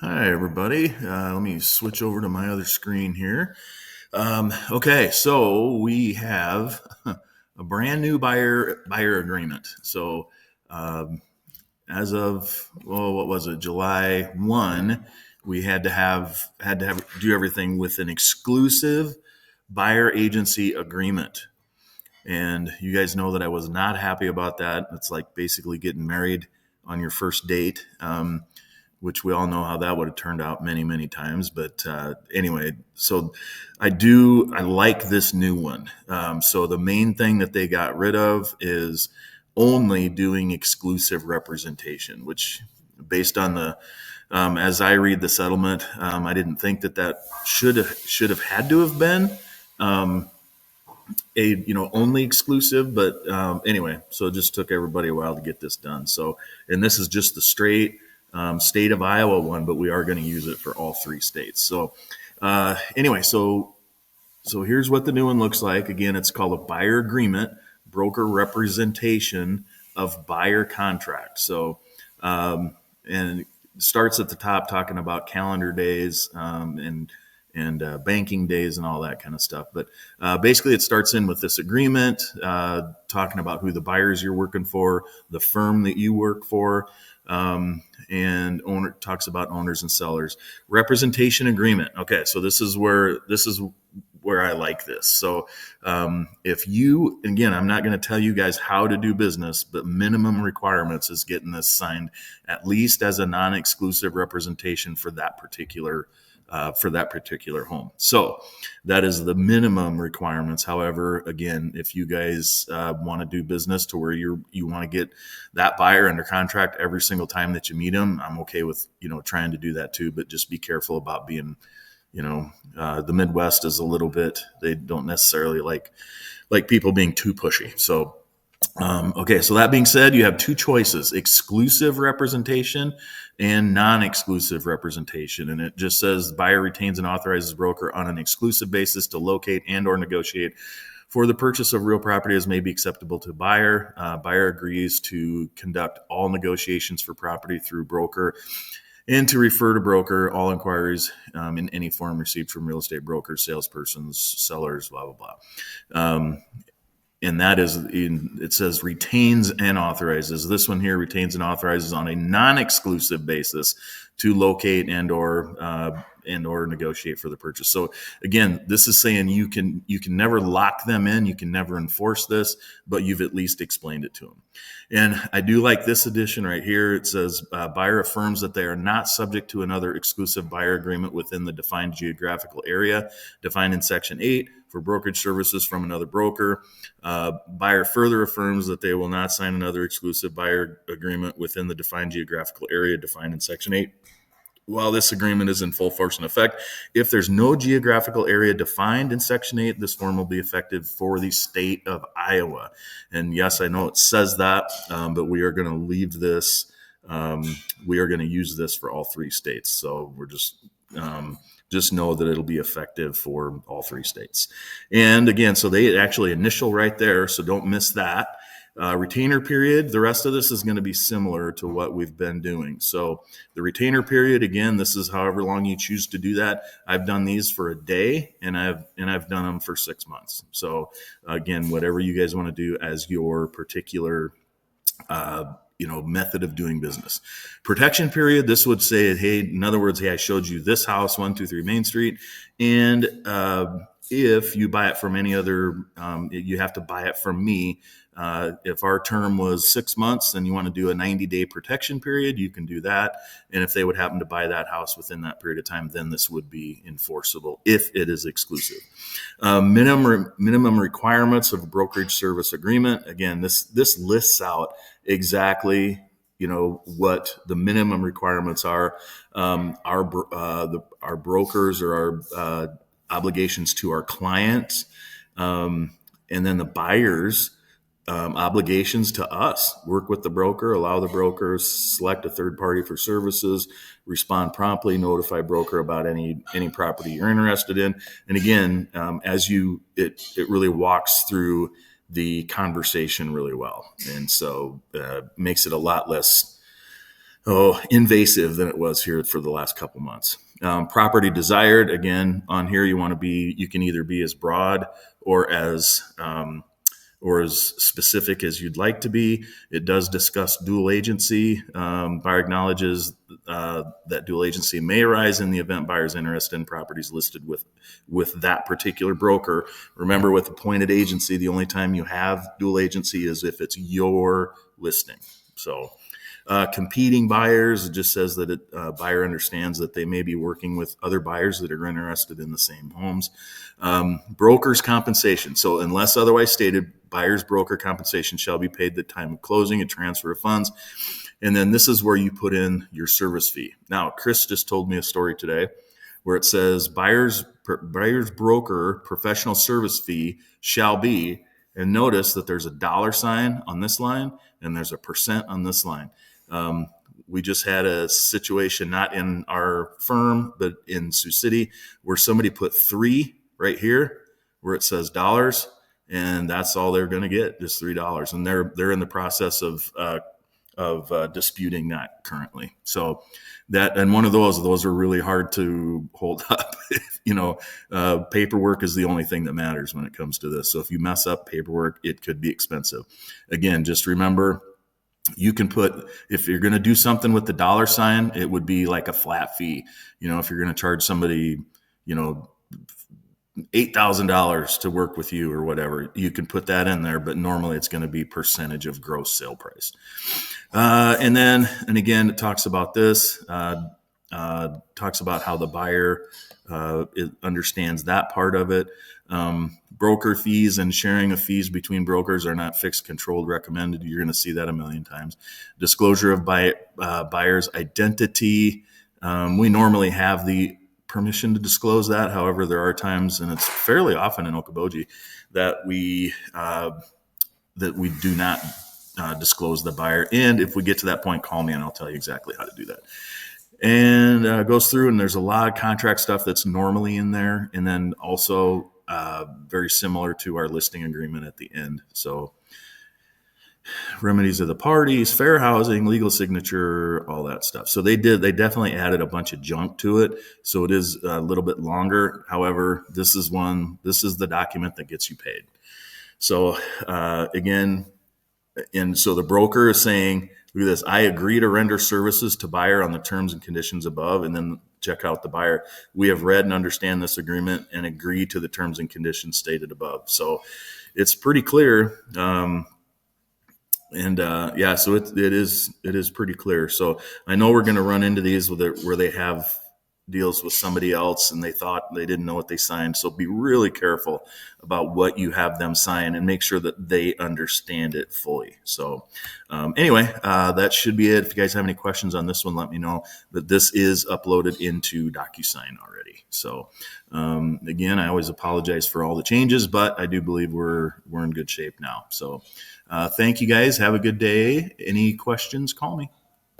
Hi, everybody. Let me switch over to my other screen here. Okay, so we have a brand new buyer agreement. So um, as of what was it, July 1, we had to have do everything with an exclusive buyer agency agreement. And you guys know that I was not happy about that. It's like basically getting married on your first date. Which we all know how that would have turned out many, many times. But anyway, so I like this new one. So the main thing that they got rid of is only doing exclusive representation, which based on as I read the settlement, I didn't think that should have had to have been. Um, only exclusive, but anyway, so it just took everybody a while to get this done. So, and this is just the straight state of Iowa one, but we are going to use it for all three states. So anyway, so here's what the new one looks like. Again, it's called a buyer agreement, broker representation of buyer contract. So and it starts at the top talking about calendar days and banking days and all that kind of stuff. But basically, it starts in with this agreement, talking about who the buyers you're working for, the firm that you work for, and owner talks about owners and sellers. Representation agreement. Okay, so this is where I like this. So if you, again, I'm not going to tell you guys how to do business, but minimum requirements is getting this signed at least as a non-exclusive representation for that particular home. So that is the minimum requirements. However, again, if you guys want to do business to where you want to get that buyer under contract every single time that you meet them, I'm okay with trying to do that too. But just be careful about being the Midwest is a little bit, they don't necessarily like people being too pushy. So okay, so that being said, you have two choices: exclusive representation and non-exclusive representation. And it just says the buyer retains and authorizes broker on an exclusive basis to locate and or negotiate for the purchase of real property as may be acceptable to buyer. Buyer agrees to conduct all negotiations for property through broker and to refer to broker all inquiries in any form received from real estate brokers, salespersons, sellers, blah, blah, blah. And that is, it says retains and authorizes. This one here retains and authorizes on a non-exclusive basis to locate and or negotiate for the purchase. So again, this is saying you can never lock them in, you can never enforce this, but you've at least explained it to them. And I do like this addition right here. It says buyer affirms that they are not subject to another exclusive buyer agreement within the defined geographical area defined in Section 8 for brokerage services from another broker. Buyer further affirms that they will not sign another exclusive buyer agreement within the defined geographical area defined in Section 8 while this agreement is in full force and effect. If there's no geographical area defined in Section 8, this form will be effective for the state of Iowa. And yes, I know it says that, but we are going to leave this. We are going to use this for all three states. So we're just know that it'll be effective for all three states. And again, so they actually initial right there, so don't miss that. Retainer period, the rest of this is going to be similar to what we've been doing. So the retainer period, again, this is however long you choose to do that. I've done these for a day, and I've done them for 6 months. So again, whatever you guys want to do as your particular method of doing business. Protection period, this would say, hey, in other words, hey, I showed you this house, 123 Main Street, and if you buy it from any other, you have to buy it from me. If our term was 6 months and you want to do a 90-day protection period, you can do that. And if they would happen to buy that house within that period of time, then this would be enforceable if it is exclusive. Minimum requirements of a brokerage service agreement. Again, this lists out exactly what the minimum requirements are. Our brokers or our obligations to our clients, and then the buyers. Obligations to us: work with the broker, allow the broker, select a third party for services, respond promptly, notify broker about any property you're interested in. And again, it really walks through the conversation really well, and so makes it a lot less invasive than it was here for the last couple months. Property desired, again, on here you want to be, you can either be as broad or as specific as you'd like to be. It does discuss dual agency. Buyer acknowledges that dual agency may arise in the event buyer's interested in properties listed with that particular broker. Remember, with appointed agency, the only time you have dual agency is if it's your listing. So competing buyers, it just says that buyer understands that they may be working with other buyers that are interested in the same homes. Broker's compensation. So unless otherwise stated, buyer's broker compensation shall be paid at the time of closing and transfer of funds. And then this is where you put in your service fee. Now, Chris just told me a story today where it says buyer's broker professional service fee shall be, and notice that there's a $sign on this line and there's a % on this line. We just had a situation, not in our firm, but in Sioux City, where somebody put 3 right here where it says dollars, and that's all they're going to get, just $3. And they're in the process of disputing that currently. So that, and one of those are really hard to hold up. Paperwork is the only thing that matters when it comes to this. So if you mess up paperwork, it could be expensive. Again, just remember, you can put, if you're going to do something with the $sign, it would be like a flat fee. If you're going to charge somebody, $8,000 to work with you or whatever, you can put that in there, but normally it's going to be percentage of gross sale price. And again, it talks about this, talks about how the buyer understands that part of it. Broker fees and sharing of fees between brokers are not fixed, controlled, recommended. You're going to see that a million times. Disclosure of buyer's identity. We normally have the permission to disclose that. However, there are times, and it's fairly often in Okoboji, that we do not disclose the buyer. And if we get to that point, call me and I'll tell you exactly how to do that. And goes through, and there's a lot of contract stuff that's normally in there, and then also very similar to our listing agreement at the end. So remedies of the parties, fair housing, legal signature, all that stuff. So they definitely added a bunch of junk to it. So it is a little bit longer. However, this is the document that gets you paid. So again, and so the broker is saying, look at this, I agree to render services to buyer on the terms and conditions above, and then check out the buyer. We have read and understand this agreement and agree to the terms and conditions stated above. So it's pretty clear. So it is pretty clear. So I know we're going to run into these where they have deals with somebody else and they thought they didn't know what they signed. So be really careful about what you have them sign and make sure that they understand it fully. So anyway, that should be it. If you guys have any questions on this one, let me know. But this is uploaded into DocuSign already. So again, I always apologize for all the changes, but I do believe we're in good shape now. So thank you guys. Have a good day. Any questions, call me.